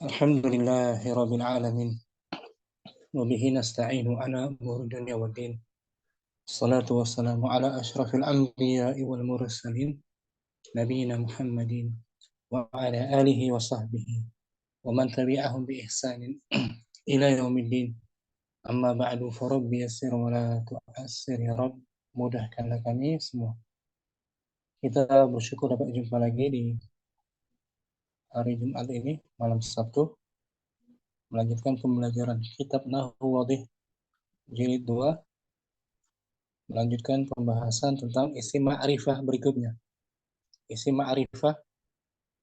Alhamdulillahi Rabbil Alamin. Wabihi nasta'inu ala umur dunia wa din. Salatu wassalamu ala ashrafil anbiya'i wal mursalin. Nabiina Muhammadin wa ala alihi wa sahbihi. Wa man tabi'ahum bi ihsanin ila yaumiddin. Amma ba'du farabbi yassir wa la tu'assir ya Rabb. Mudahkanlah kami semua. Kita bersyukur dapat jumpa lagi di hari Jumat ini, malam Sabtu, melanjutkan pembelajaran kitab Nahwu Wadih jilid 2, melanjutkan pembahasan tentang isim ma'rifah berikutnya. Isim ma'rifah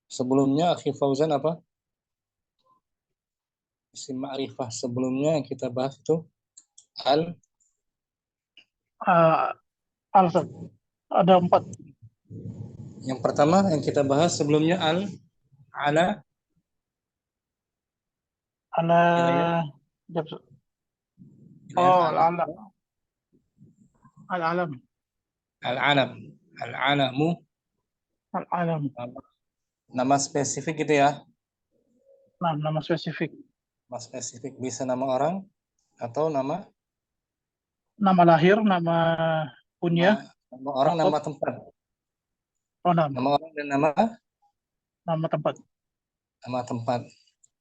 sebelumnya Akhi Fauzan apa? Isim ma'rifah sebelumnya yang kita bahas itu ada 4. Yang pertama yang kita bahas sebelumnya ala al-alam. Al-alamu. Al-alam. Nama spesifik gitu ya? Nah, nama spesifik. Nama spesifik bisa nama orang atau nama lahir, nama kunyah, nama orang, nama tempat. Nama orang dan nama tempat. Nama tempat.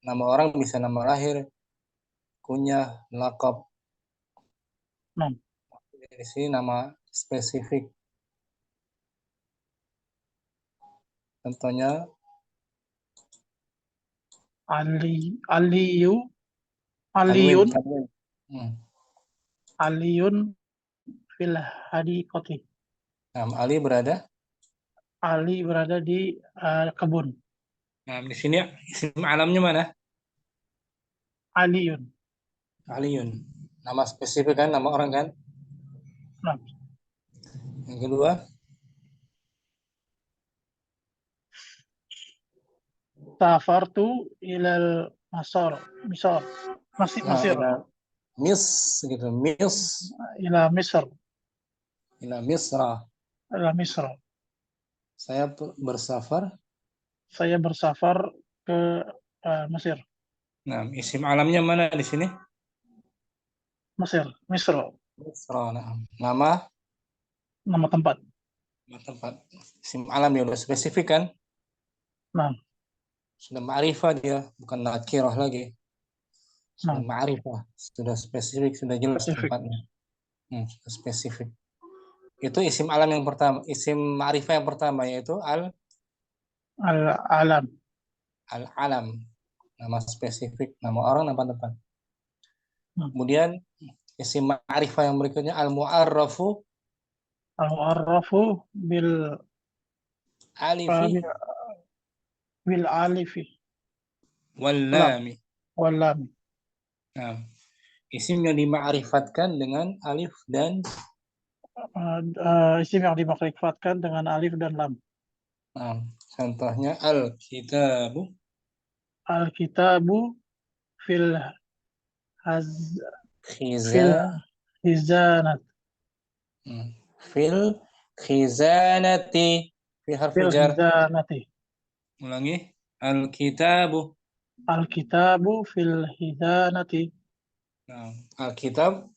Nama orang bisa nama lahir, kunyah, lakab. Di sini nama spesifik. Contohnya Aliyun fil hadiqati. Ali berada di kebun. Nah, di sini isim alamnya mana? Aliyun. Nama spesifik kan, nama orang kan? Nah. Yang kedua, safartu ilal Masir. Masir. Gitu. Ila Misr. Ila Misra. Ila Misra. Saya bersafar ke Mesir. Nah, isim alamnya mana di sini? Misra. Nah. Nama tempat. Isim alam ya udah spesifik kan? Nah. Sudah ma'rifah dia, bukan nakirah lagi. Sudah ma'rifah, sudah spesifik, sudah jelas tempatnya. Sudah spesifik. Itu isim alam yang pertama, isim ma'rifah yang pertama yaitu al-alam. Al-alam, nama spesifik, nama orang, nama tempat. Kemudian isim ma'rifah yang berikutnya al-mu'arrafu bil alifi wal lami. Nah, isim yang dima'rifatkan dengan alif dan isim yang dima'rifatkan dengan alif dan lam. Nah, contohnya al-kitabu fil khizanat. Fil khizanati. Fi harfi jar. Ulangi. Al-kitabu fil khizanati. Nah, al-kitab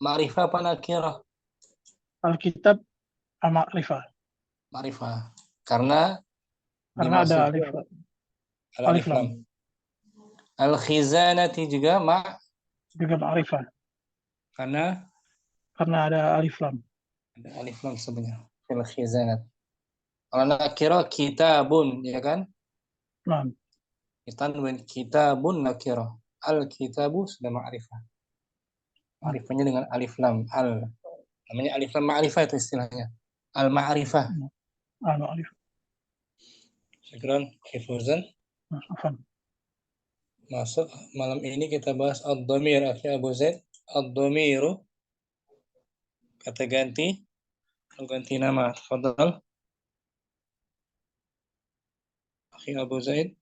ma'rifah apa nakirah? Al-kitab ma'rifah. Karena ada alif lam. Al-khizanati juga ma'rifah. Karena ada alif lam. Ada alif lam sebenarnya. Fil khizanat. Kalau nakirah kitabun, ya kan? Nah. Kitabun nakirah. Al-kitabu sudah ma'rifah. Ma'rifahnya dengan alif lam. Namanya alif lam ma'rifah itu istilahnya. Al-ma'rifah. Al-ma'rifah. Syukran, Hifuzan. Masuk malam ini kita bahas ad-dhamir, Akhi Abu Zaid. Ad-dhamiru kata ganti nama. Tafadhal. Akhi Abu Zaid.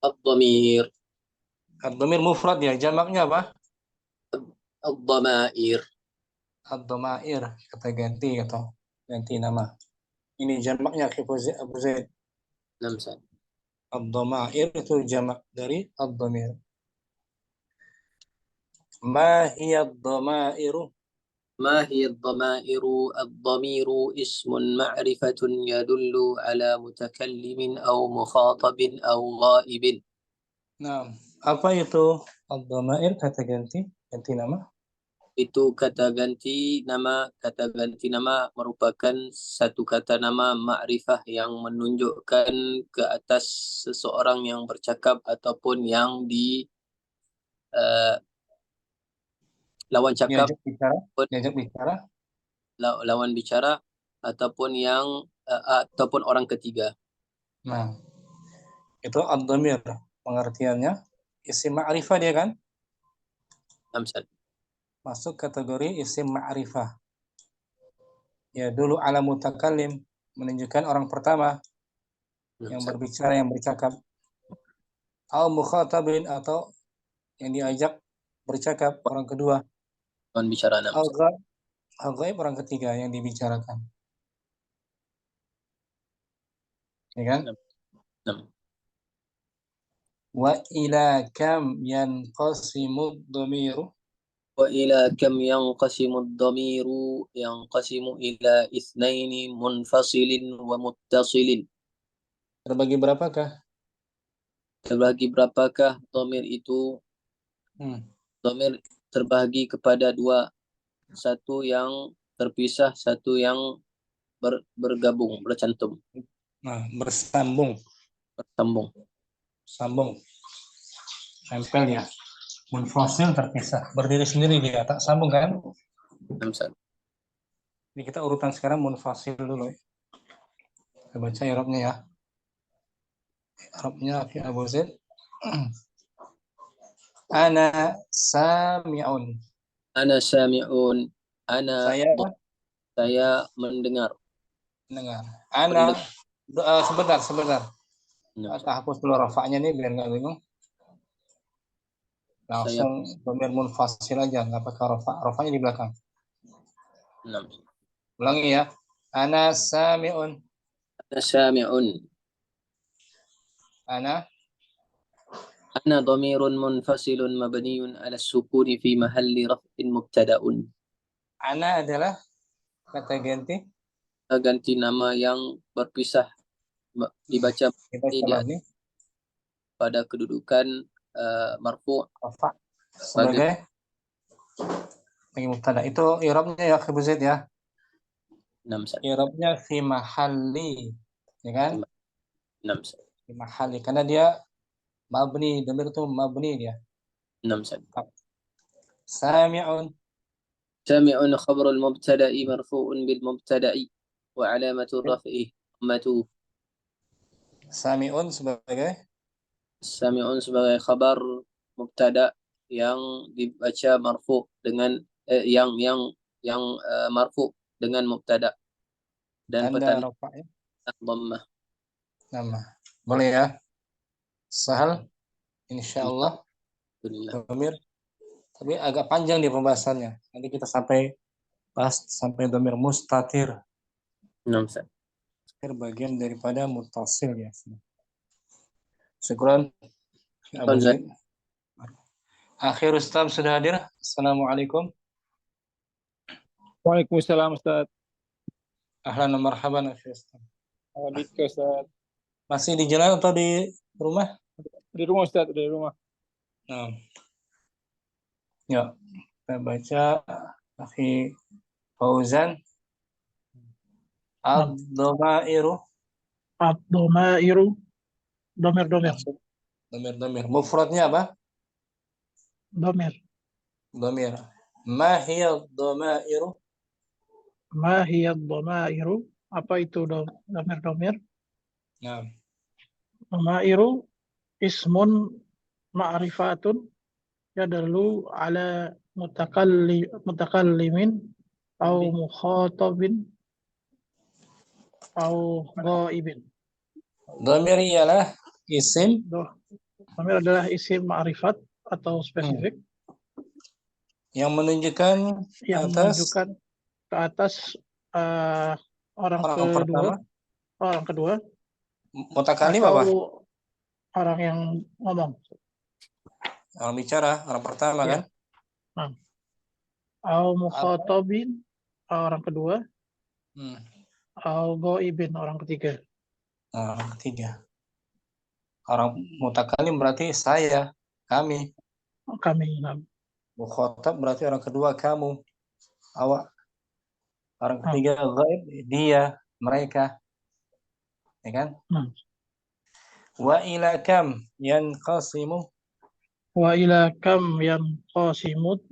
Ad-dhamir Mufrad ya, jamaknya apa? Ad-dhamair. Ad-dhamair kata ganti atau ganti nama. Ini jamaknya Akhi Abu Zaid. Naam, Ustaz. Ad-dhamair itu jamak dari ad-dhamir. Ma hiya ad-dhamairu? ما هي الضمائر؟ الضمير اسم معرفة يدل على متكلم أو مخاطب أو غائب. Nah, apa itu ad-dhamair? Kata ganti nama. Itu kata ganti nama. Kata ganti nama merupakan satu kata nama ma'rifah yang menunjukkan ke atas seseorang yang bercakap ataupun yang di lawan cakap, Diajak bicara. lawan bicara, ataupun ataupun orang ketiga. Nah, itu ad-dhamir. Pengertiannya isim ma'rifah dia kan? Amsal. Masuk kategori isim ma'rifah. Ya, dulu ala mutakallim, menunjukkan orang pertama yang berbicara, yang bercakap. Au mukhatabin, atau yang diajak bercakap, orang kedua. Lawan bicara. Au ghaib, orang ketiga yang dibicarakan. Ya kan? Wa ila kam yanqasimu ad-dhamiru? وإلى كم ينقسم الضمير؟ ينقسم إلى اثنين منفصل ومتصل. Terbagi berapakah? Terbagi berapakah dhamir itu? Dhamir terbagi kepada dua. Satu yang terpisah, satu yang bergabung, bercantum. Nah, bersambung. Sambung. Nempel ya. Munfasil terpisah. Berdiri sendiri dia, tak sambung kan? Ini kita urutan sekarang munfasil dulu. Kita baca i'rabnya ya. I'rabnya Abu Zaid. Ana sami'un. Ana sami'un. Saya mendengar. Ana sebentar. Hapus dulu rafa'nya nih biar nggak bingung. Langsung dhamir munfasil aja, nggak pakai rafa'nya di belakang. Ulangi ya. Ana sami'un. Ana sami'un. Ana dhamirun munfasilun mabniun ala sukuni fi mahalli raf'in mubtada'un. Ana adalah kata ganti nama yang berpisah, dibaca pada kedudukan marfu' sebagai mubtada. Itu i'rabnya ya Abu Zaid ya. I'rabnya fi mahalli, ya kan? Fi mahalli, karena dia mabni, dhamir itu mabni dia. Sami'un. Sami'un khabarul mubtada'i marfu'un bil mubtada'i wa alamatul raf'i dhammatuh. Sami'un sebagai khabar mubtada yang dibaca marfu dengan yang marfu dengan mubtada dan petanda dhammah. Boleh ya? Sahal insyaallah. Dhamir, tapi agak panjang di pembahasannya. Nanti kita sampai dhamir mustatir. Bagian daripada muttasil ya. Syukran Abu Zaid. Akhir Ustaz sudah hadir. Assalamualaikum. Waalaikumsalam Ustaz. Ahlan wa marhaban Akhir Ustaz. Waalaikumsalam Ustaz. Masih di jalan atau di rumah? Di rumah Ustaz, di rumah. Nah. Ya, kita baca Akhi Fauzan. Ad-dhamairu. Dhamir. Mufradnya apa? Dhamir. Ma hiya ad-dhamairu? Ma hiya ad-dhamairu? Apa itu dhamir? Nah. Dhamairu ismun ma'rifatun yadallu ala mutakallimin au mukhatabin au ghaibin. Dhamir ialah isim. Dhamir adalah isim ma'rifat atau spesifik yang menunjukkan ke atas orang kedua Mutakalim atau apa? orang yang ngomong. Orang bicara, orang pertama Ya. kan? Nah, au Atau mukhatabin orang kedua, hmm, au ghaibin orang ketiga. orang ketiga. Orang mutakalim berarti saya, kami. Kami. Nah, Mukhatab berarti orang kedua, kamu, awak. Orang nah, ketiga ghaib, dia, mereka, ya kan? nah. Wa ila kam yanqasimu, Wa ila kam yang qasimut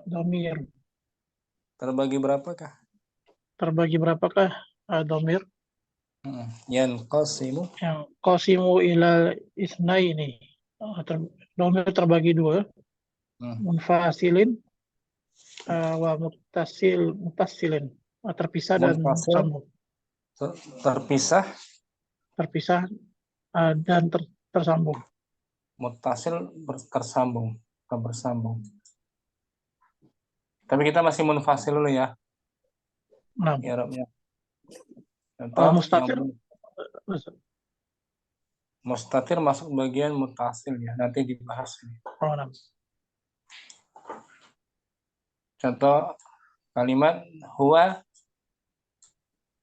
domir. terbagi berapakah? Terbagi berapakah domir? Yanqasimu, Yang qasimu ila isnaini. Domir terbagi dua. hmm, Munfasilin wa muttasilin. Terpisah dan munfasil, sambung. terpisah, Terpisah dan tersambung. muttasil tersambung, bersambung. Tapi kita masih munfasil dulu ya, Nah, i'rabnya. Contoh yang mustatir. mustatir masuk bagian mutasil ya, nanti dibahas ini. Oh, nah. Contoh kalimat huwa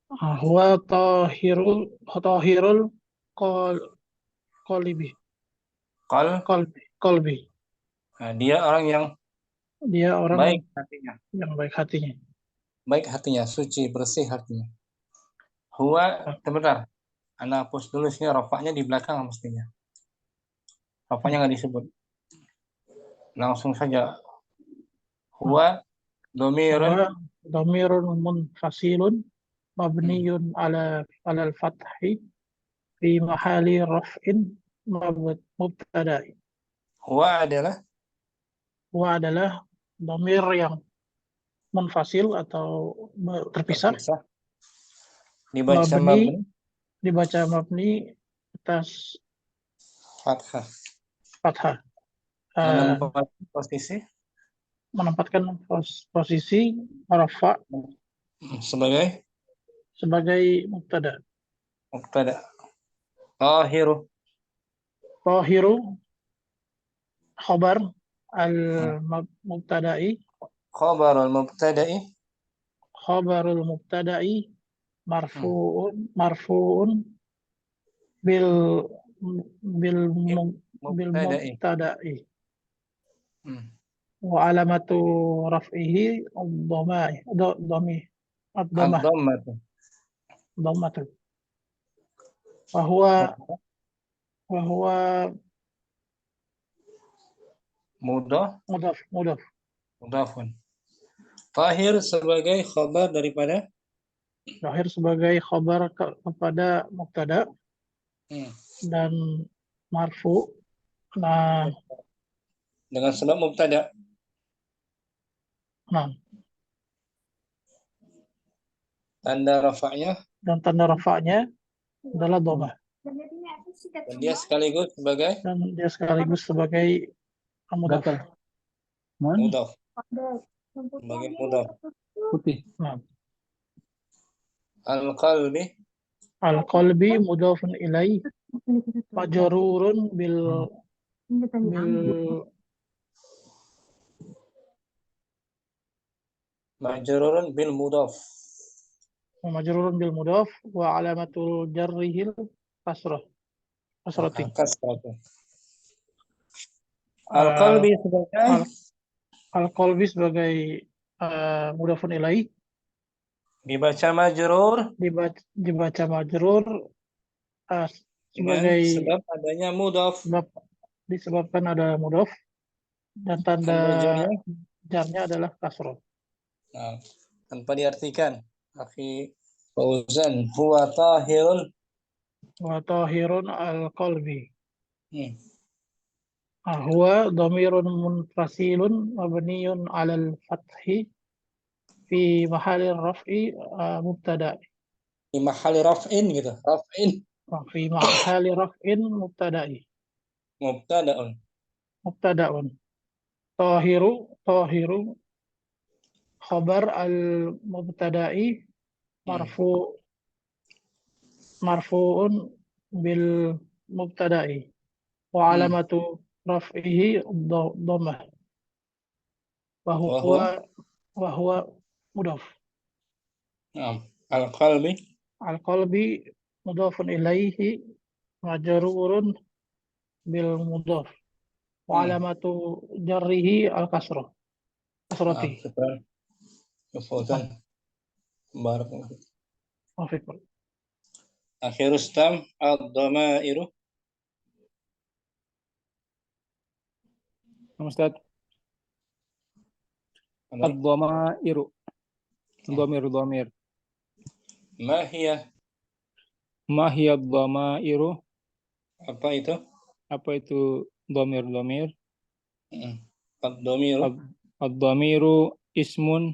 Huwa tahirul qalibi. qal, Kolbi. nah, dia orang yang Dia orang baik hatinya, yang baik hatinya. baik hatinya, suci, bersih hatinya. Huwa, sebentar, anak hapus dulu sini rofaknya di belakang mestinya. Rofaknya nggak disebut. Langsung saja. Huwa domirun, Huwa dhamirun munfasilun mabniyun ala al-fathi fi mahali raf'in mubtada'i. huwa adalah Huwa adalah dhamir yang munfasil atau terpisah, terpisah, dibaca mabni mabni, dibaca mabni atas fathah, fathah. menempati posisi Menempatkan posisi rafa sebagai sebagai mubtada. mubtada. Tahiru, Tahiru khabar al-mubtada'i, khabarul mubtada'i, khabarul mubtada'i marfu'un bil bil bil mubtada'i. mubtada'i Hmm. wa alamatu raf'ihi ad-dhamai ad-dhamih ad-dhamah Ad-dhammatu, dhammatu wa huwa mudah, mudhaf. mudhafun. Tahir sebagai khabar daripada Lahir sebagai khabar kepada mubtada hmm, dan marfu. Nah, dengan sebab mubtada. nah, Tanda rafa'nya dan tanda rafa'nya adalah dhamah. dan dia sekaligus sebagai Dan dia sekaligus sebagai mudhaf. mudhaf, sebagai mudhaf. Putih. Nah, Al-qalbi, al-qalbi mudhafun ilaih majrurun bil majrurun bil mudhaf. majrurun bil mudhaf wa alamatul jarrihil kasrati. Kasratu. Uh, Al-qalbi sebagai al-qalbi sebagai mudhafun ilaih dibaca majrur dibaca majrur dengan sebagai sebab adanya mudhaf. sebab disebabkan ada mudhaf dan tanda Tanda jarnya jarnya adalah kasroh. nah, tanpa diartikan. Akhi Fauzan, huwa tahirul Wa tahirun al-qalbi. hmm. Huwa dhamirun munfasilun mabniyun 'alal fathi fi mahali raf'i mubtada. Di mahali raf'in gitu. Raf'in Fi mahali raf'in mubtada'i. mubtada'un. Mubtada'un. Tahiru khabar al-mubtada'i marfu marfu'un bil mubtada'i wa alamatu raf'ihi dhammah wa huwa Wahwa. wa huwa mudhaf. Al-qalbi. Al-qalbi mudhafun ilaihi majrurun bil mudhaf wa alamatu jarrihi al-kasrah. Kasrati. Syukran. Syukran. Barakallahu. Mafikur. Akhirus tam ad-dhamairu. Ustaz, ad-dhamairu. Dhamir. Ma hiya? Ma hiya ad-dhamairu? Apa itu? Apa itu dhamir? Ad-dhamiru. Ad-dhamiru ismun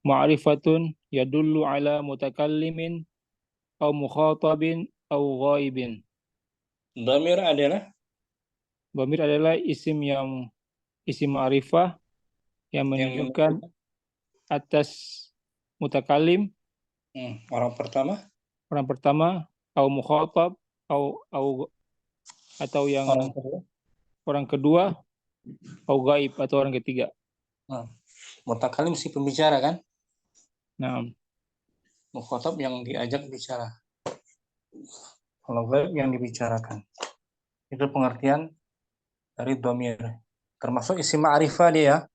ma'rifatun yadullu ala mutakallimin au mukhatabin au ghaibin. Dhamir adalah Dhamir adalah isim ma'rifah yang menunjukkan atas mutakallim, orang pertama, au mukhatab atau yang orang kedua, au ghaib atau orang ketiga. Mutakalim si pembicara kan? Nah, Mukhatab yang diajak bicara. Kalau ghaib yang dibicarakan. Itu pengertian dari dhamir. Termasuk isim ma'rifah dia.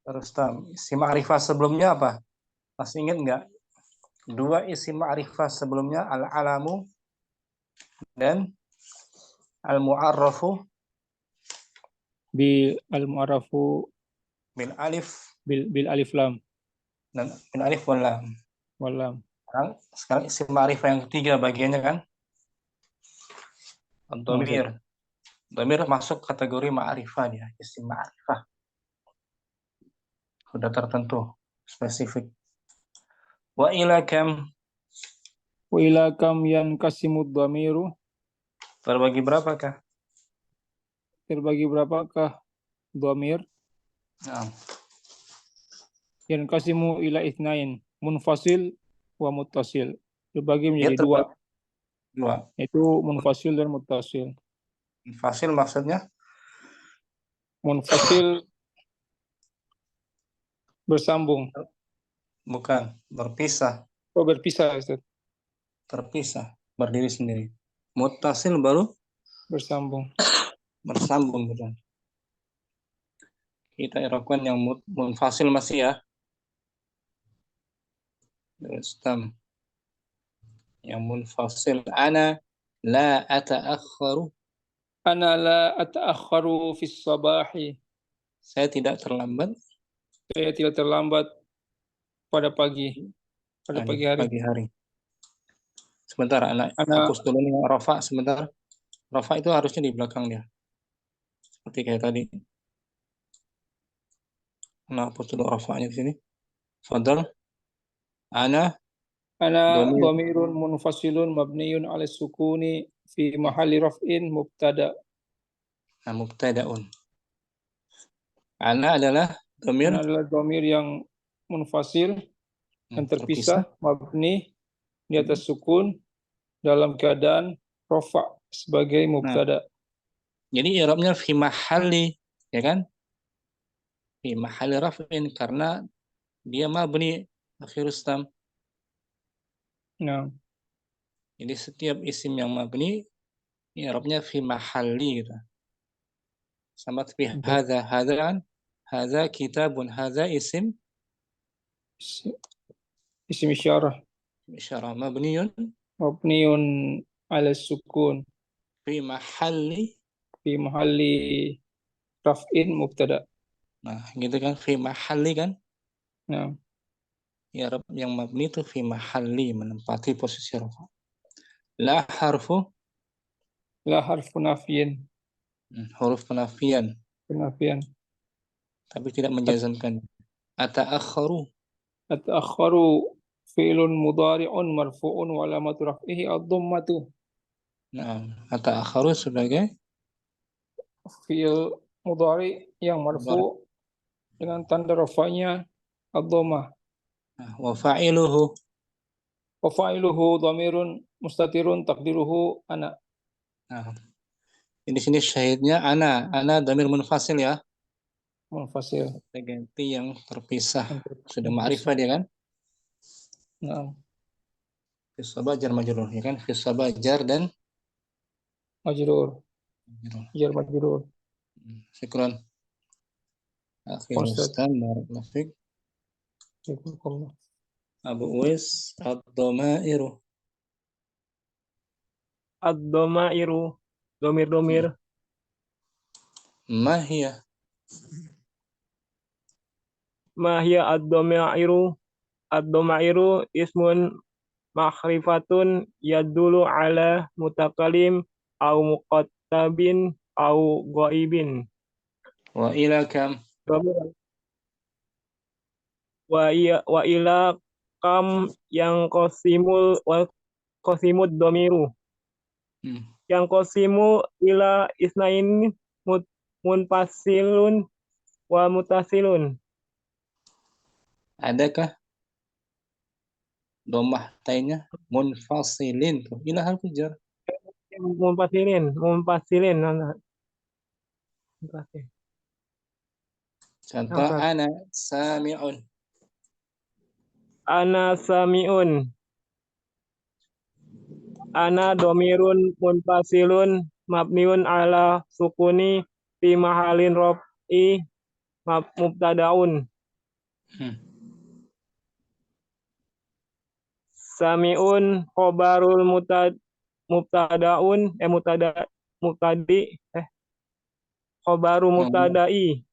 Terus isim ma'rifah sebelumnya apa? Masih ingat nggak? Dua isim ma'rifah sebelumnya, al-alamu dan al-mu'arrafu al-mu'arrafu bil alif lam dan bil alif wal lam. Sekarang isim ma'rifah yang ketiga bagiannya kan? Dhamir. Dhamir masuk kategori ma'rifah dia, isim ma'rifah. Sudah tertentu, spesifik. Wa ila kam yanqasimud dhamiru? Terbagi berapakah dhamir? Yanqasimu ila itsnain, munfasil wa muttasil. Terbagi menjadi dua. Yaitu munfasil dan muttasil. Munfasil maksudnya? Munfasil bersambung. Bukan, berpisah. Oh, berpisah, Ustaz. Terpisah, berdiri sendiri. Muttasil baru bersambung, betul. Kita iraqkan yang munfasil masih ya. Terus yang munfasil, ana la ata'akharu fis sabahi. Saya tidak terlambat pada pagi hari. Sebentar, anak hapus dulu nih rafa sebentar. Rafa itu harusnya di belakang dia. Seperti kayak tadi. Anak hapus dulu rafanya di sini. Fadal. Ana dhamirun munfasilun mabniyun 'ala sukuni fi mahalli raf'in mubtada. Mubtada'un. Ana adalah dhamir yang munfasil yang terpisah, mabni di atas sukun dalam keadaan rafa sebagai mubtada. Jadi i'rabnya fi mahalli, ya kan? Fi mahalli raf'in karena dia mabni akhirus tam. Jadi setiap isim yang mabni i'rabnya fi mahalli gitu. Sama seperti hadza kitabun, hadza isim isyarah mabniyun 'ala sukun fi mahalli raf'in mubtada. Nah, gitu kan, fi mahalli kan? Nah, i'rab yang mabni itu fi mahalli, menempati posisi rafa. La harfu nafyin. Huruf penafian. Tapi tidak menjazamkan. Ata'akharu fi'lun mudhari'un marfu'un wa alamatu raf'ihi ad-dhammatu. Nah, ata'akharu sebagai fi'il mudhari yang marfu' dengan tanda rafa'nya ad-dhammah. Wa fa'iluhu Wa fa'iluhu dhamirun mustatirun taqdiruhu ana. Nah, di sini syahidnya ana dhamir munfasil ya. Munfasil. Kita ganti yang terpisah. Sudah ma'rifah dia kan? Nah, Fisabah jar majrur ya kan? Fisabah jar dan majrur. majrur. Jar majrur. Syukran. Akhir Ustaz. Ustaz barakallahu fiik. Jazakallah. Abu Uwais ad-dhamairu. Ad-dhamairu, domir-domir. Ma hiya? Ma hiya ad-dhamairu? Ad-dhamairu ismun makhrifatun yadulu ala mutakalim au muqattabin au ghaibin. Wa ila kam? Domir. Wa ila kam yang qasimud domiru. Yang qasimu ila isnain munfasilun wa mutasilun. Adakah dhammah tainnya munfasilin tuh? Ila harfu jar. Munfasilin. Contoh Apa? ana sami'un. Ana sami'un. Ana domirun munfasilun mabniun ala sukuni fi mahalin rof'i mubtadaun. Sami'un khobarul mubtadaun khobaru mubtada'i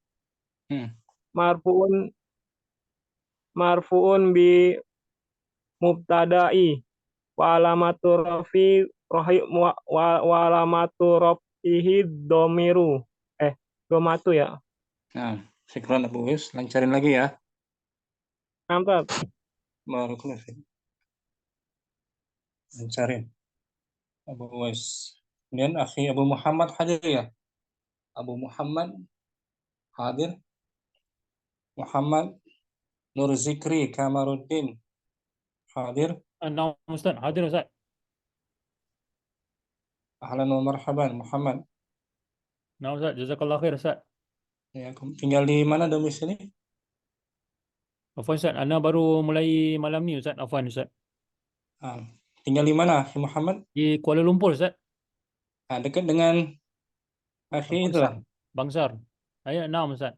marfuun bi mubtada'i wa alamatu rafihi domiru domatu ya. Nah, syukran Abu Uwais. Lancarin lagi ya. Nampak? Barakallahu fiik. Lancarin. Abu Uwais. Kemudian akhi Abu Muhammad hadir ya. Abu Muhammad hadir. Muhammad Nur Zikri Kamaruddin hadir. Naam Ustaz, hadir Ustaz. Ahlan wa marhaban Muhammad. Naam Ustaz, jazakallah khair Ustaz. Ya, tinggal di mana domisili? Afwan Ustaz, ana baru mulai malam ni Ustaz. Afwan Ustaz. Tinggal di mana akhi Muhammad? Di Kuala Lumpur Ustaz. Dekat dengan akhi itu. Bangsar. Ayat naam Ustaz.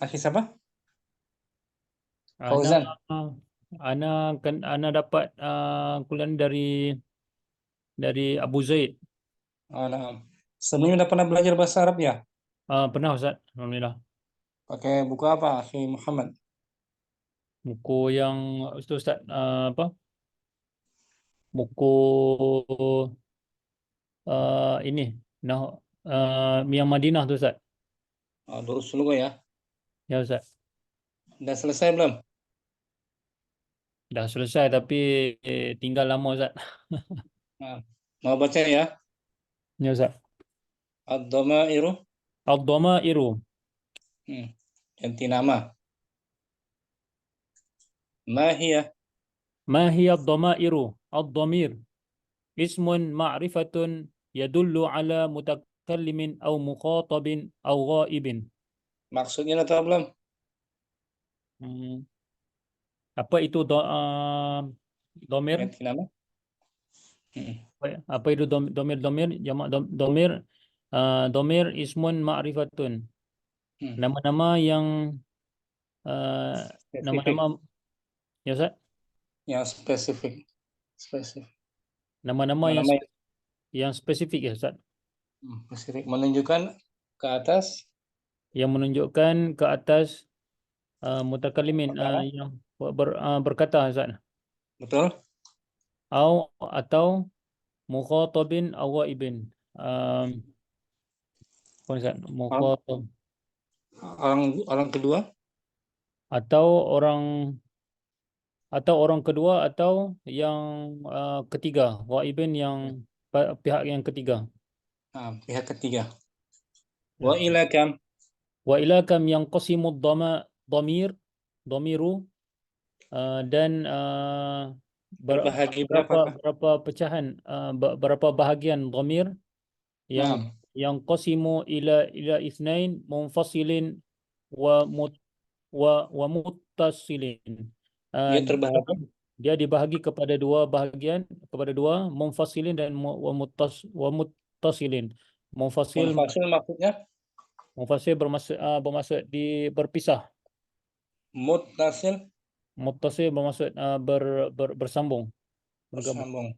Akhi siapa? Fauzan. Ana dapat kuliah dari Abu Zaid. Nah. Sebelumnya udah pernah belajar bahasa Arab ya? Pernah Ustaz, alhamdulillah. Pakai buku apa akhi Muhammad? Buku yang itu Ustaz apa? Buku ini yang Madinah tu Ustaz. Lurus dulu ya. Ya Ustaz. Udah selesai belum? Dah selesai tapi tinggal lama Ustaz. Mau baca ya? Ya Ustaz. Ad-dhamairu. Ad-dhamairu. Ganti nama. Ma hiya? Ma hiya ad-dhamairu? Ad-dhamir ismun ma'rifatun yadullu ala mutakallimin aw mukhatabin aw ghaibin. Maksudnya udah tahu belum? Apa itu dhamir? Ganti nama. Apa itu dhamir? Jamak dhamir. Dhamir ismun ma'rifatun. Nama-nama yang nama-nama ya Ustaz? Yang spesifik. Nama-nama yang spesifik ya Ustaz. Spesifik menunjukkan ke atas. Yang menunjukkan ke atas mutakallimin yang berkata Ustaz. Betul. Atau mukhatabin aw ghaibin. Mukhatab. Orang kedua. Atau orang kedua atau yang ketiga, ghaibin yang pihak yang ketiga. Pihak ketiga. Wa ila kam. Wa ila kam yang qasimud dhamiru dan Terbahagi berapa? berapa pecahan, berapa bahagian dhamir yang Naam. qasimu ila itsnain munfasilin wa muttasilin. Dia terbahagi. Dia dibahagi kepada dua bahagian, kepada dua, munfasilin dan wa muttasilin. Munfasil Maksudnya bermaksud berpisah. muttasil Muttasil bermaksud bersambung. Bergabung. bersambung.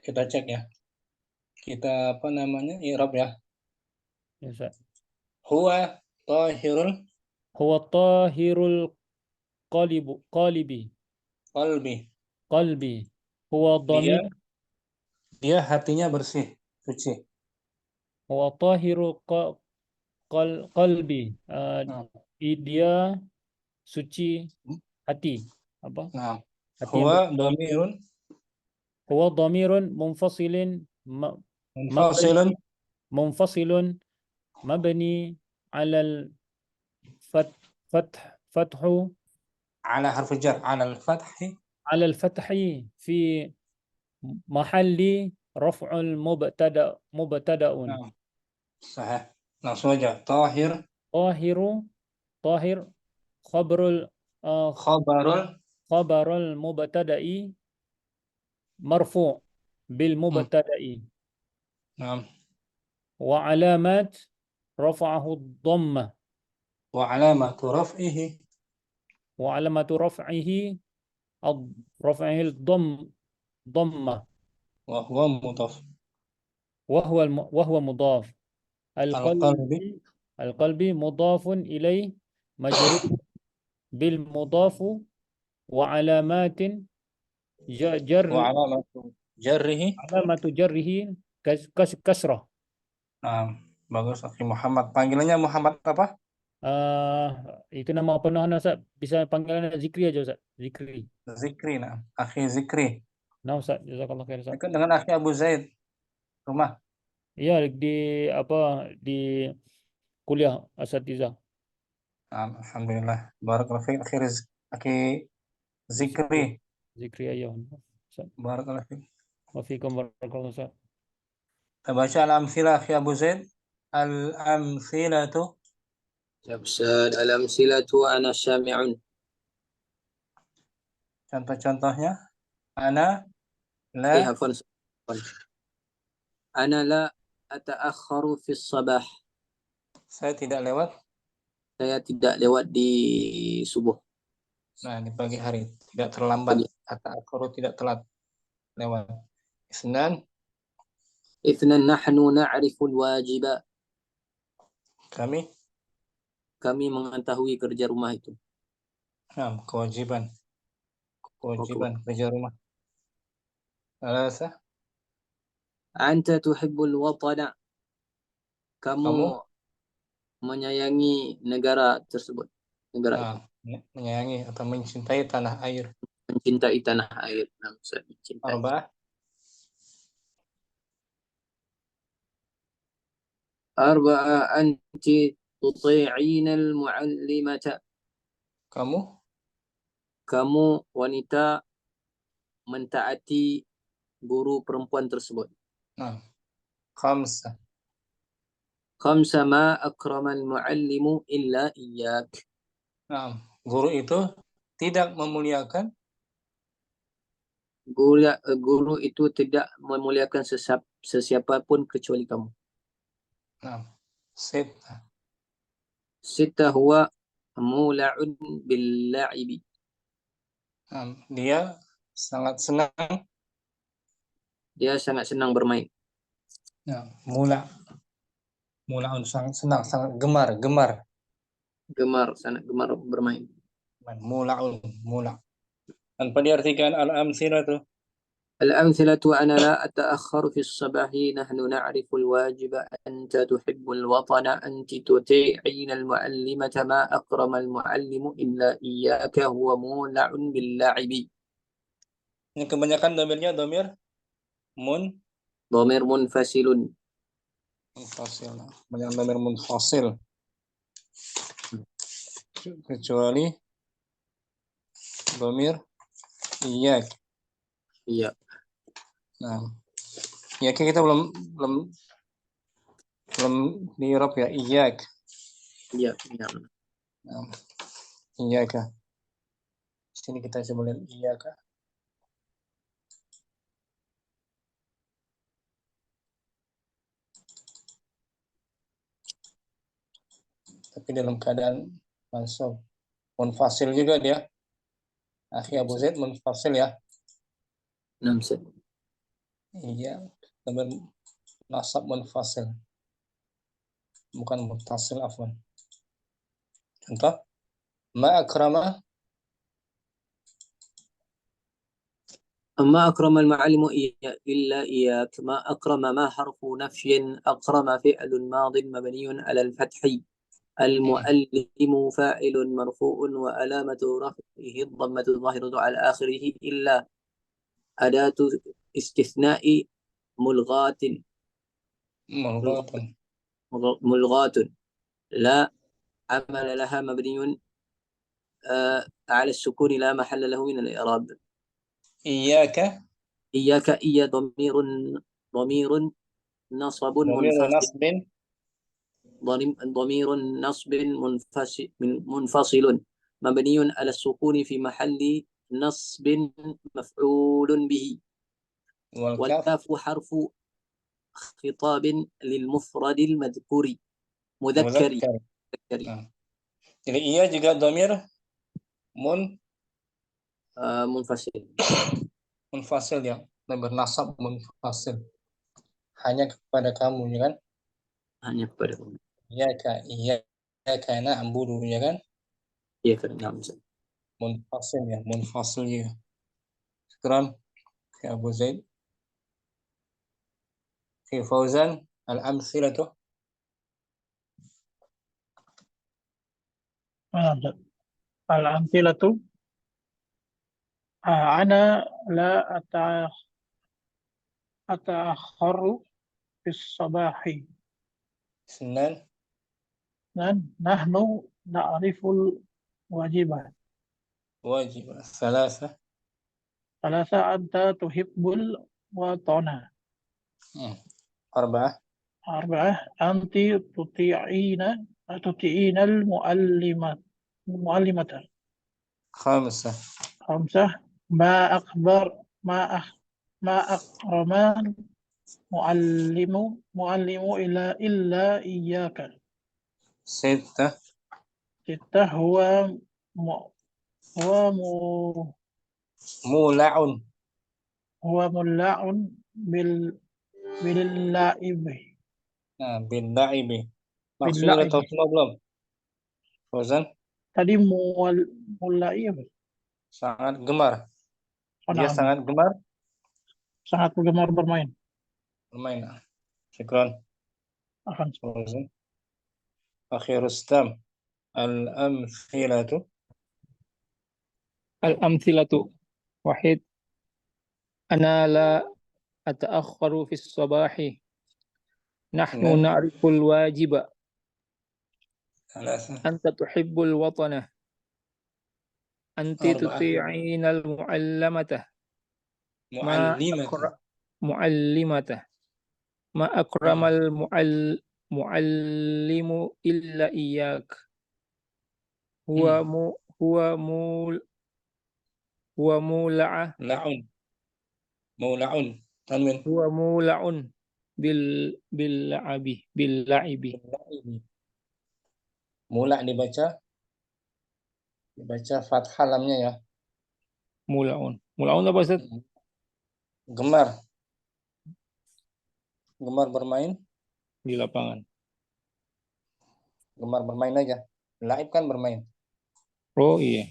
Kita cek ya. Kita apa namanya? I'rab ya. Ya, Ustaz. Huwa tahirul Huwa tahirul qalbi. Huwa dhamir. Dia hatinya bersih, suci. Huwa tahirul qalbi. Dia suci hati. Apa? Nah, Hati huwa dhamirun huwa dhamirun munfasilin munfasilun munfasilun mabni ala fathu ala harfi jar ala al-fathi على الفتح في محل رفع مبتدأ. Nah, sahih. Langsung aja. Tahir طاهر خبر khabarul المبتدأ مرفوع بالمبتدأ Nah, وعلامات رفعه الضمة wa alamatu raf'ihi وعلامة رفعه الضمة wa huwa mudhaf. وهو مضاف. Al-qalbi القلب مضاف إليه مجرور بالمضاف وعلامات جر wa alamatu jarrihi. علامة جره كسرة. Nah, bagus Akhi Muhammad. Panggilannya Muhammad apa? Itu nama penuhan Ustaz. Bisa panggilan Zikri aja Ustaz. Zikri. Zikri. Nah, Akhi Zikri. Nah Ustaz, jazakallah khair Ustaz. Dekat dengan Akhi Abu Zaid. Rumah. Iya di kuliah Asatiza. Alhamdulillah. Barakallahu fiik Akhi Zikri. Zikri aja. Ustaz. Barakallahu fiik. Wa fiikum barakallahu Ustaz. Kita baca al-amthilah Akhi Abu Zaid. Al-amthilatu. Ustaz, al-amsilatu ana syami'un. Contoh-contohnya. Ana la Afwan. Ana la ata'akhkharu fi sabah. saya tidak lewat. Saya tidak lewat di subuh. Nah, di pagi hari tidak terlambat. Ata'akhkharu tidak telat lewat. Isnan Itsnan nahnu na'rifu al-wajiba. Kami mengetahui kerja rumah itu. Nah, kewajiban kerja rumah. Alasa. Anta tuhibbul watana. Kamu menyayangi negara tersebut. Negara itu. Menyayangi atau mencintai tanah air. Mencintai tanah air. Mencintai. Arba'a anti tuti'ina al-mu'allimata. Kamu wanita mentaati guru perempuan tersebut. Khamsa ma akramal muallimu illa iyyak. Guru itu tidak memuliakan. Guru itu tidak memuliakan sesiapapun kecuali kamu. Sita huwa mula'un bil la'ibi. Dia sangat senang bermain. Mula'un sangat senang, sangat gemar. Sangat gemar bermain. Mula'un. Tanpa diartikan al-amthilatu. الأمثلة أنا لا أتأخر في الصباح نحن نعرف الواجب أنت تحب الوطن أنت تطيعين المعلمة ما أكرم المعلم إلا إياك هو مولع باللعب. Ini kebanyakan dhamirnya dhamir ضمير منفصل. Banyak dhamir munfasil. Kecuali Domir iyak. Iya. Nah, ya kita belum di Eropa ya, iyak. Iya. Iya. Nah, iyaka. Sini kita coba lihat iyaka. Tapi dalam keadaan mansub. Munfasil juga dia. Akhi Abu Zaid munfasil ya. 6 set. Iya, tapi nasab munfasil. Bukan muttasil, afwan. Contoh, ma akrama ما أكرم المعلم إلا إياك. ما أكرم ما حرف نفي. أكرم فعل ماض مبني على الفتح. المؤلم فاعل مرفوع وعلامة رفعه الضمة الظاهرة على آخره إلا أداة استثناء ملغاة. ملغاة لا عمل لها مبني على السكون لا محل له من الإعراب. iyaka. إياك إيا ضمير نصب Domir منفصل. nasbin. ضمير نصب منفصل مبني على السكون في محل نصب مفعول به. Wal kaf. والكاف حرف خطاب للمفرد المذكور مذكر. Muzakkar. Nah, jadi iya juga domir منفصل. munfasil ya, dan bernasab munfasil. Hanya kepada kamu, ya kan? hanya kepada Iyaka na'budu, ya kan? iya نعم. Munfasil ya. Sekarang ya Abu Zaid. Fi Fauzan al-amthilatu. الأمثلة أنا لا أتأخر في الصباح. Senan. نحن نعرف الواجبات. Wajib. Thalatha. ثلاثة أنت تحب الوطن. Arba'ah. أربعة أنت تطيعين المعلمة. Khamsah. خمسة ما أكرم معلم إلا إياك. Sittah. ستة هو Mula'un. مولع باللعب. Nah, bin la'ibi. Maksudnya udah باللعب tahu semua belum? Fauzan? tadi مولع Sangat gemar. Dia نعم sangat gemar sangat gemar bermain. bermain. Syukran. Akan Fauzan. Akhi Rustam. Al-amthilatu. الأمثلة. واحد أنا لا أتأخر في الصباح. نحن نعم. نعرف الواجب. Thalatha. أنت تحب الوطن. أنت أربعة. تطيعين المعلمة. Mu'allimatu. معلمة. ما أكرم المعلم إلا إياك. هو مولع. La'un. Mula'un. Tanwin. هو مولع باللعب. Mula dibaca fathah lamnya ya. مولعون apa Ustaz? Gemar bermain. Di lapangan. Gemar bermain aja. Laib kan bermain. Oh iya.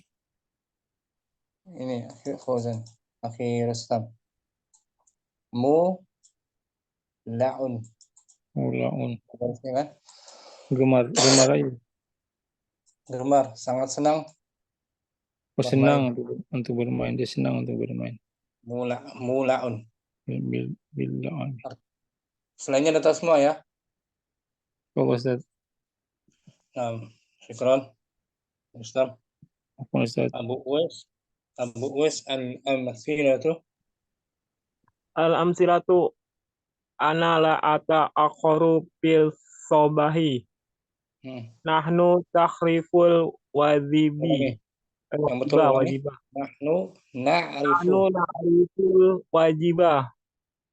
Ini Akhi Fauzan, Akhi Rustam. Mula'un. Mulaun. Harusnya kan? Gemar aja. Gemar, sangat senang. Senang untuk bermain. Dia senang untuk bermain. Mula'un. Billah. Selainnya data semua ya. Oh Ustaz. Syukran. Rustam. Apa Ustaz? Abu Uwais. Abu Uwais al-amthilatu. Al-amsilatu ana la ata akhoru bil sobahi. Nahnu takhriful wajibi. Yang betul Wajibah, ulangi. wajibah. Nahnu Nahnu na'rifu. na'riful wajibah.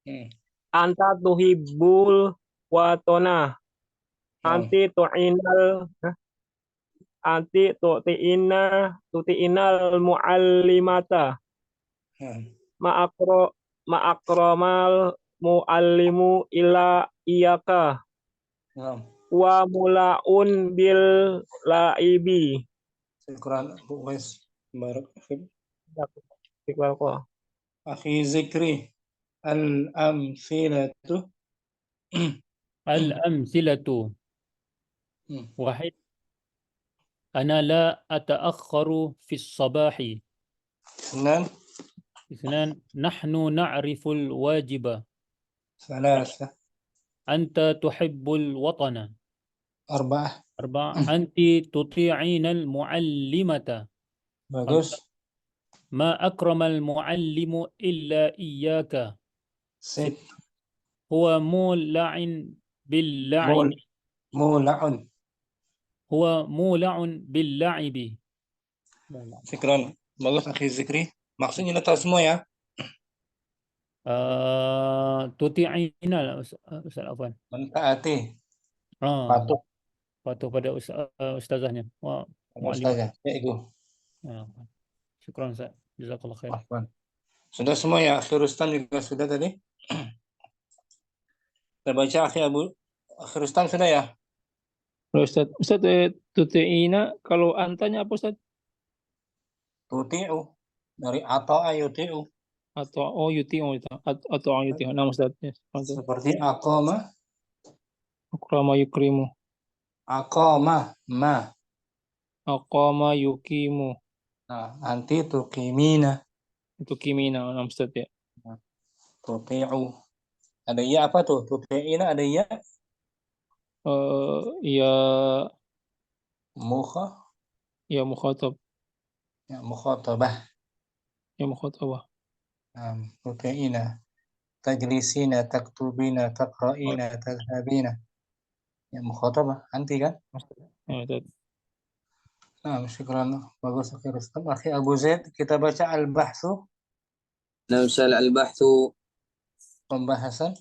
Hmm. Anta tuhibbul watona. Naam. Anti tuti'inal muallimata. Naam. Ma'akramal muallimu ila iyaka. Naam. Wa mulaun bil laibi. Syukran Abu Uwais. Barak fiik. Iqbal ko. Akhi Zikri al-amthilatu. الأمثلة Hmm. واحد أنا لا أتأخر في الصباح. اثنان. اثنان نحن نعرف الواجب. ثلاثة. أنت تحب الوطن. أربعة. أربعة أنت تطيعين المعلمة. Bagus. ما أكرم المعلم إلا إياك. Sip. هو مولع باللعب. Mula'un. هو مولع باللعب. Syukran. Bagus Akhi Zikri. Maksudnya tahu semua ya. تطيعين Ustaz Afwan. Mentaati. Ah, Patuh. patuh pada ustazahnya. Wah, muallimah. Ustazah. Ya itu. Syukran Ustaz. Jazakallah khair. Afwan. Sudah semua ya. Akhi Rustam juga sudah tadi. Kita baca Akhi Rustam sudah ya. Ustaz, tuti'ina kalau antanya apa Ustaz? Tuti'u. Dari ata'a yuti'u. Atau yuti'u itu. Atau yuti'u. Nah Ustaz. Yes. Seperti aqama. Akrama yukrimu. Aqama. Ma. Aqama yukimu. Nah, anti tuqimina. Itu kimina. Nah Ustaz ya. Tuti'u. Ada ya apa tuh? Tuti'ina ada ya. Ya Mukha. ya mukhatab. Ya mukhatabah. Ya mukhatabah. Tuti'ina. Tajlisina, taktubina, taqra'ina, tadhhabina. Ya mukhatabah. Anti kan? Ya, Ustaz. Nah, syukran. Bagus Akhi Rustam. Akhi Abu Zaid, kita baca al-bahthu. Nah, misal al-bahthu Pembahasan.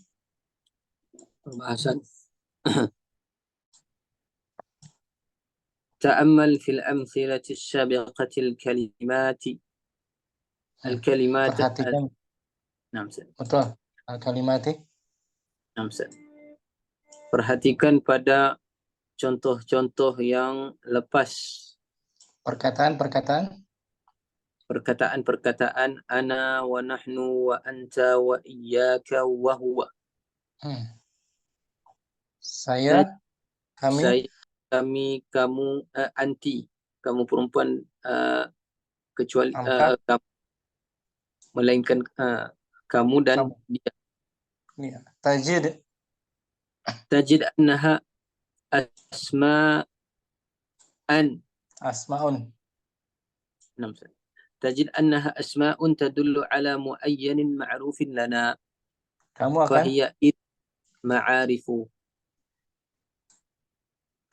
تأمل في الأمثلة السابقة الكلمات Perhatikan. نعم سيد. Betul. Al-kalimati. نعم سيد. Perhatikan pada contoh-contoh yang lepas. Perkataan-perkataan. Perkataan-perkataan ana wa nahnu wa anta wa iyyaka wa huwa. Saya, kami. Saya, kami, kamu, anti. Kamu perempuan kecuali kamu, melainkan kamu dan dia. Ya. Tajid. Tajid annaha asma'an. Asma'un. نعم سيد. تجد أنها أسماء تدل على معين معروف لنا. Kamu akan. فهي معارف.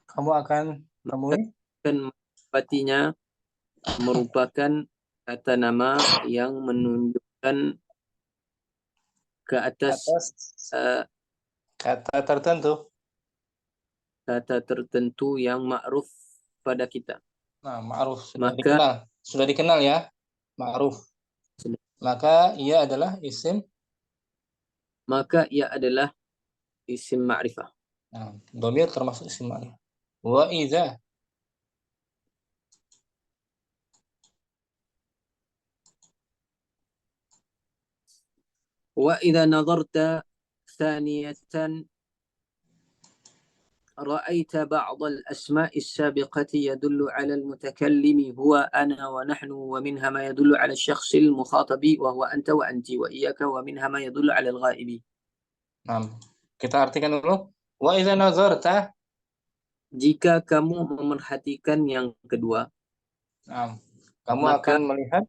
Kamu akan temui. Artinya merupakan kata nama yang menunjukkan ke atas kata tertentu. Kata tertentu yang ma'ruf pada kita. Nah, ma'ruf sudah dikenal ya. Ma'ruf. Maka ia adalah isim. Maka ia adalah isim ma'rifah. Nah, dhamir termasuk isim ma'rifah. Wa idza. Wa idza nadarta thaniyatan رأيت بعض الأسماء السابقة يدل على المتكلم هو أنا ونحن ومنها ما يدل على الشخص المخاطب وهو أنت وأنت وإياك ومنها ما يدل على الغائب. Nah, kita artikan dulu. Wa idza nazarta. Jika kamu memerhatikan yang kedua. Nah, kamu akan melihat.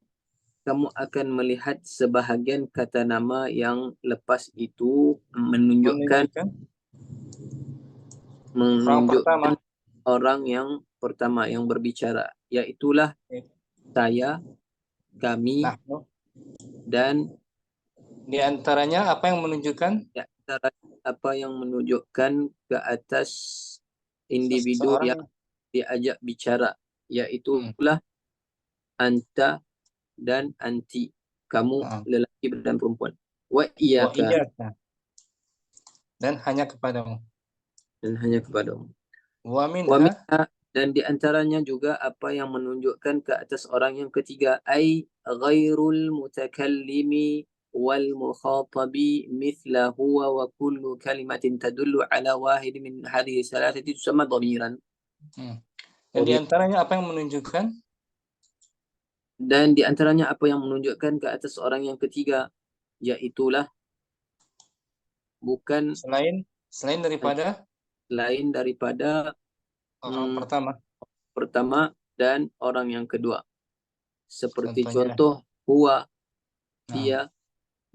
kamu akan melihat sebahagian kata nama yang lepas itu menunjukkan orang pertama. orang yang pertama yang berbicara, yaitulah saya, kami, Nahnu. dan Di antaranya apa yang menunjukkan di antara apa yang menunjukkan ke atas individu seseorang? yang diajak bicara, yaitulah anta dan anti, kamu lelaki dan perempuan. Wa Wa iyyaka, iyyaka. Dan hanya kepadamu. dan hanya kepadamu. Wa Wa minha. minha, dan di antaranya juga apa yang menunjukkan ke atas orang yang ketiga, ai ghairul mutakallimi wal mukhatabi mithla huwa wa kullu kalimatin tadullu ala wahid min hadhihi thalathati tusamma dhamiran. Dan di antaranya apa yang menunjukkan? Dan di antaranya apa yang menunjukkan ke atas orang yang ketiga, yaitulah bukan selain daripada orang pertama dan orang yang kedua. Seperti Contohnya. contoh huwa, dia,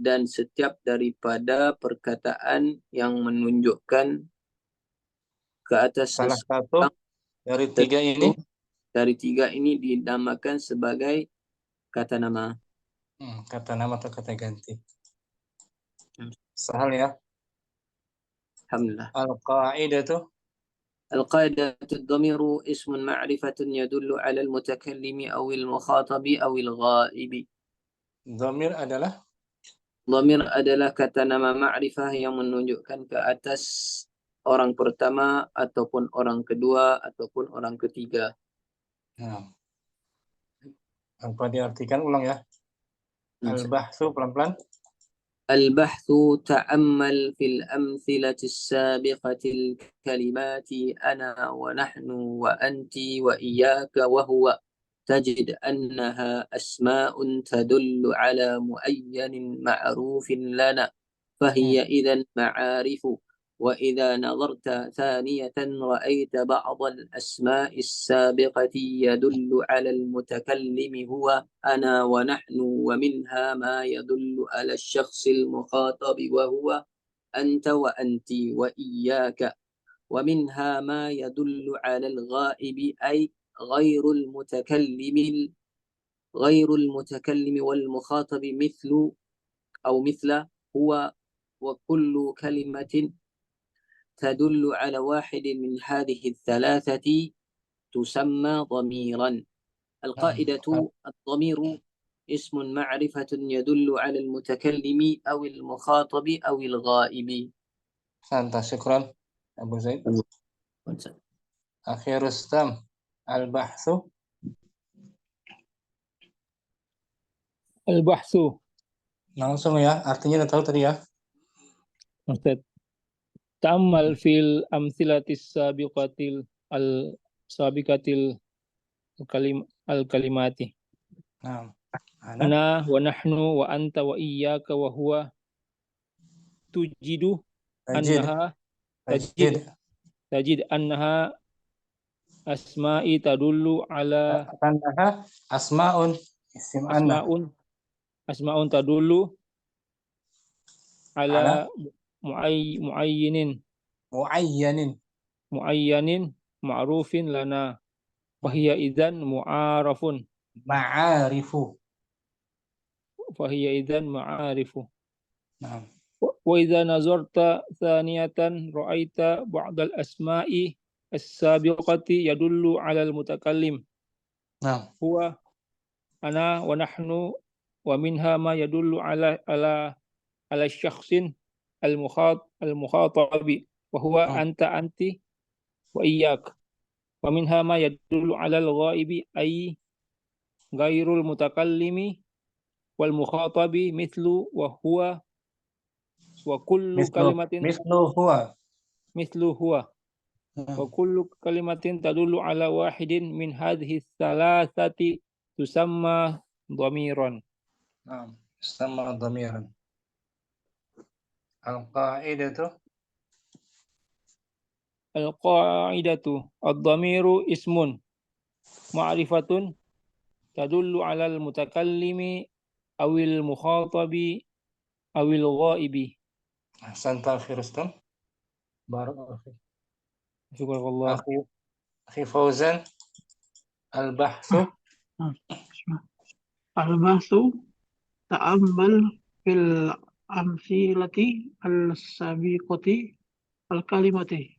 dan setiap daripada perkataan yang menunjukkan ke atas salah satu dari tiga ini. Dari tiga ini dinamakan sebagai kata nama. Kata nama atau kata ganti. Sahal ya. Alhamdulillah. Al-qa'idatu. القاعدة الضمير اسم معرفة يدل على المتكلم أو المخاطب أو الغائب. Dhamir adalah? Dhamir adalah kata nama ma'rifah yang menunjukkan ke atas orang pertama ataupun orang kedua ataupun orang ketiga. Apa diartikan ulang ya? Al-bahthu pelan-pelan. البحث تأمل في الأمثلة السابقة الكلمات أنا ونحن وأنت وإياك وهو تجد أنها أسماء تدل على معين معروف لنا فهي إذن معارف. وإذا نظرت ثانية رأيت بعض الأسماء السابقة يدل على المتكلم هو أنا ونحن ومنها ما يدل على الشخص المخاطب وهو أنت وأنت وإياك ومنها ما يدل على الغائب أي غير المتكلم والمخاطب مثل هو وكل كلمة تدل على واحد من هذه الثلاثة تسمى ضميرا. القاعدة الضمير اسم معرفة يدل على المتكلم أو المخاطب أو الغائب. Santas, syukran Abu Zaid. Akhir Rustam, al-bahthu. Al-bahthu. Langsung ya, artinya udah tahu tadi ya. Ustaz. Ta'ammal fil amthilatis sabiqatil al-kalimati. Ana wa nahnu wa anta wa iyyaka wa huwa tujidu annaha tajid annaha asma'i tadullu ala annaha asma'un isim asma'un tadullu ala muayyanin ma'rufin lana fahiya idzan ma'arifu. Wa idza nazarta thaniyatan ra'aita ba'dal asma'i as-sabiqati yadullu 'ala al-mutakallim. Huwa ana wa nahnu wa minha ma yadullu ala syakhsin al-mukhatabi wa huwa anta anti wa iyyak. Wa minha ma yadullu 'ala al-ghaibi ay ghairul mutakallimi wal mukhatabi mithlu wa huwa wa kullu kalimatin mithlu huwa wa kullu kalimatin tadullu ala wahidin min hadhihi thalathati tusamma dhamiran. Tusamma dhamiran. Al-qa'idatu ad-dhamiru ismun ma'rifatun tadullu ala al-mutakallimi awil mukhatabi awil ghaibi. Ahsanta akhi Rustam. Barakallahu fiik. Syukurullah. Akhi Fauzan. Al-bahsu. Al-bahsu ta'ammal fil amsilati al-sabiqati al-kalimati.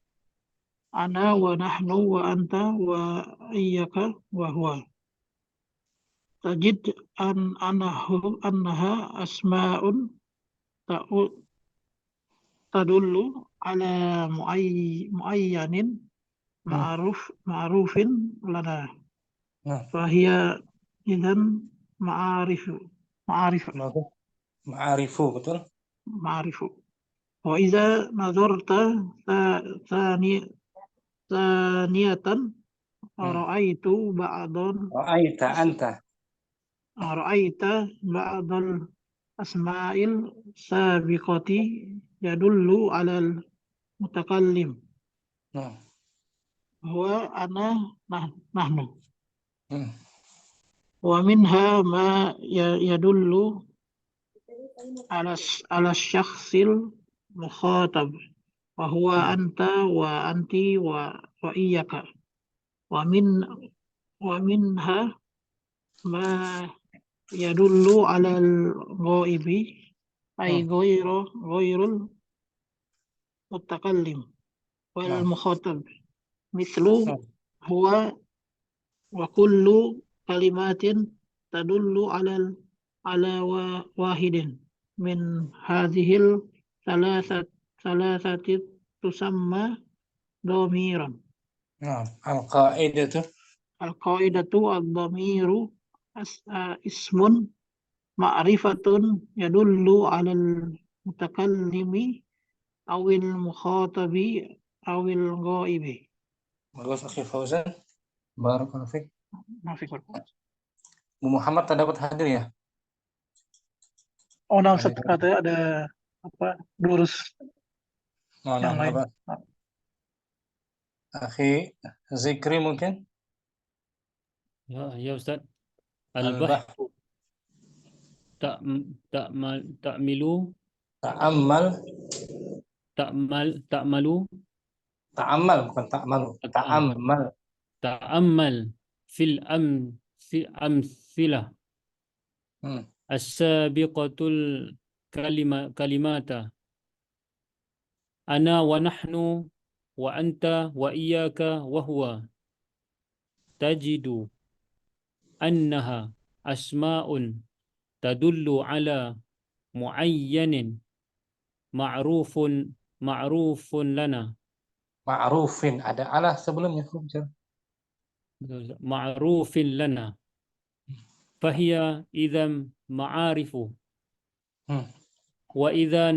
Ana wa nahnu wa anta wa iyyaka wa huwa. Tajid annaha asma'un tadullu ala muayyanin ma'rufin lana. Nah, Fahiya idzan ma'arifu. ma'arifu, betul? Ma'rifu. Wa idza nazarta thaniyatan ra'aitu ba'dan Ra'aita anta. ra'aita ba'dal asma'il sabiqati yadullu 'alal mutakallim Nah. huwa ana nahnu Hmm. wa minha ma yadullu 'ala syakhsil mukhatab wa huwa anta wa anti wa iyyaka wa minha ma yadullu 'alal ghaibi ay ghairul mutakallim wal Nah. mukhatab mithlu Nah. huwa wa kullu kalimatin tadullu ala wahidin min hadhil thalathati tusamma dhamiran. Nah. Al-qa'idatu. Al-qaidatu ad-dhamiru ismun ma'rifatun yadullu ala al-mutakallimi awil mukhatabi awil ghaibi. Bagus akhi Fauzan. Barakallahu fiik. Maafik. Bu Muhammad tak dapat hadir ya? Oh, nah, Ustaz, katanya ada apa durus Nah, yang lain. apa? Akhi Zikri mungkin? Ya Ustaz. Al-bahth. Ta'milu Ta'ammal. ta'malu Ta'ammal bukan ta'malu. Ta'ammal. ta'ammal fil amsilah as-sabiqatul kalimata ana wa nahnu wa anta wa iyyaka wa huwa tajidu annaha asma'un tadullu ala muayyanin ma'rufun lana. Ma'rufin. Ada ala sebelumnya. Ma'rufin lana. Fahiya idzan ma'arifu. Wa idza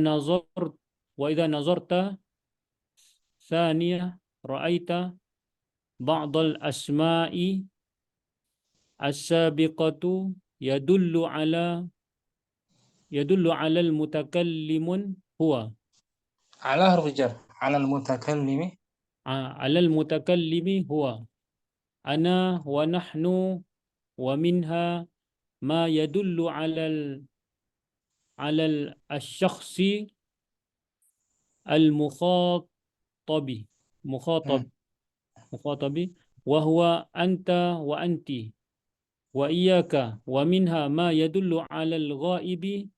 nazarta thaniyah ra'aita ba'dal asma'i as-sabiqatu yadullu ala al-mutakallimun huwa. Ala huruf jar. Ala al-mutakallimi. Ala al-mutakallimi huwa. Ana wa nahnu wa minha ma yadullu ala al-syakhsi al-mukhatabi wa huwa anta wa anti wa iyyaka wa minha ma yadullu ala al-ghaibi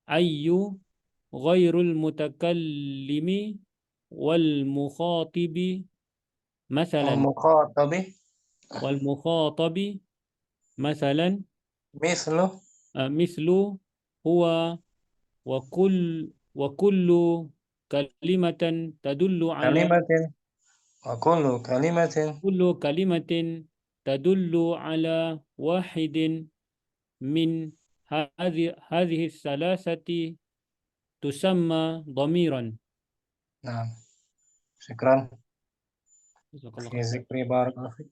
ayyu ghairul mutakallimi wal mukhatibi mathalan wal mukhatabi mathalan mislu huwa wa kullu kalimatan tadullu ala kullu kalimatin tadullu ala wahidin min hadhihi thalathati tusamma dhamiran. Nah, syukran. Zikri barakallahu fiik.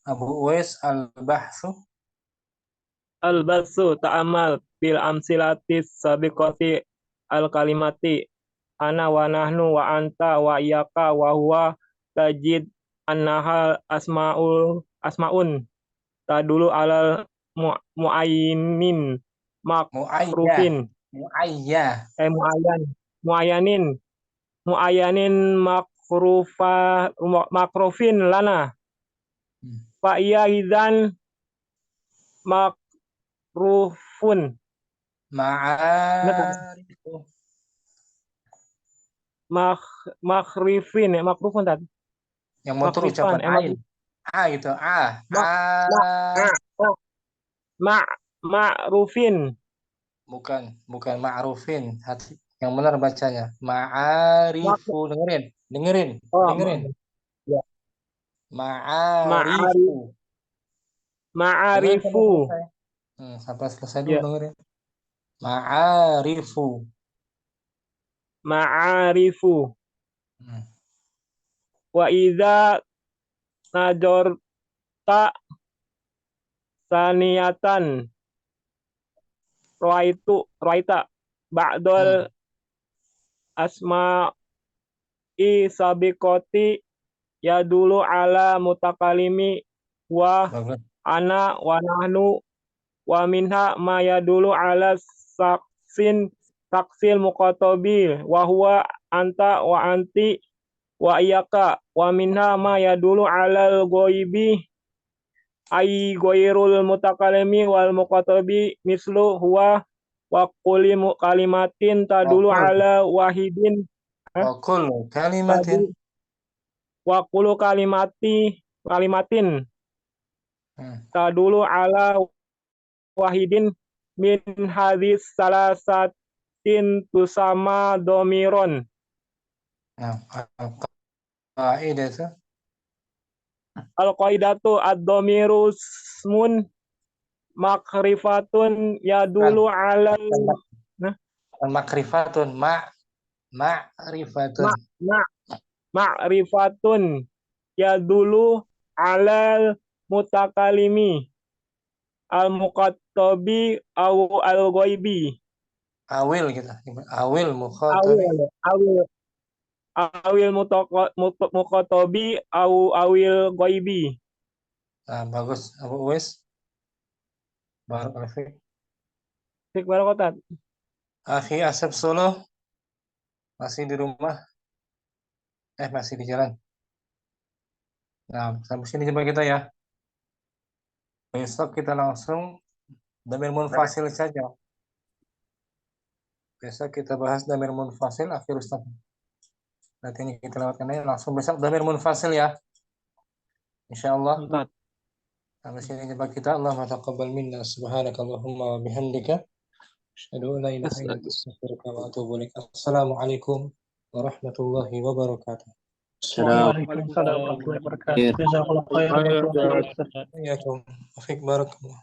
Abu Uwais al-bahthu. Al-basu ta'amal bil amsilatis sabiqati al-kalimati ana wa nahnu wa anta wa iyyaka wa huwa tajid annaha asma'un tadulu alal muayinin Mu'ayya. makrufin Mu'ayya. muayanin makrufin lana fa iya idzan makrufun Ma'arifu. makrufun tadi Yang motor makrifan ucapan ain. A gitu. A. ma'rufin Bukan ma'rufin. Hati. Yang benar bacanya. Ma'arifu. Dengerin. Ya. Ma'arifu. Dengerin ma'arifu sampai selesai Ya. dulu dengerin. Ma'arifu. Wa idza najorta saniyatan raita ba'dal asma'i sabiqati yadulu ala mutakalimi wa Bagus. ana wa nahnu wa minha ma yadulu ala taksil muqatabi wa huwa anta wa anti wa iyaka wa minha ma yadulu ala al-ghaibi ay ghairul mutakallimi wal muqatabi mislu huwa wa kulli kalimatin tadulu ala wahidin Wa kullu kalimatin. wa kullu kalimatin tadulu ala wahidin min hadis salasatin tusama domiron. Nah, kaidah itu. Al-qaidatu ad-dhamiru ismun makrifatun yadulu ala Makrifatun. Ma'rifatun. ma'rifatun yadulu ala mutakalimi al-muqattabi au al-ghaibi Awil gitu. Awil mukhatabi. awil muqattabi au awil ghaibi. Nah, bagus. Abu Uwais. Barakallahu fiik. Fik barakotat. Akhi Asep Solo. Masih di rumah. Masih di jalan. Nah, sampai sini jumpa kita ya. Besok kita langsung dhamir munfasil saja. Besok kita bahas dhamir munfasil akhir Ustaz. Nanti ini kita lewatkan aja langsung besok dhamir munfasil ya. Insyaallah. Sampai sini jumpa kita. Allahumma taqabbal minna subhanakallahumma wa bihamdika asyhadu an la ilaha illa anta astaghfiruka wa atubu ilaik. Assalamualaikum warahmatullahi wabarakatuh. Waalaikumsalam warahmatullahi wabarakatuh. Jazakallahu khairan. Assalamualaikum. Afik barakallah.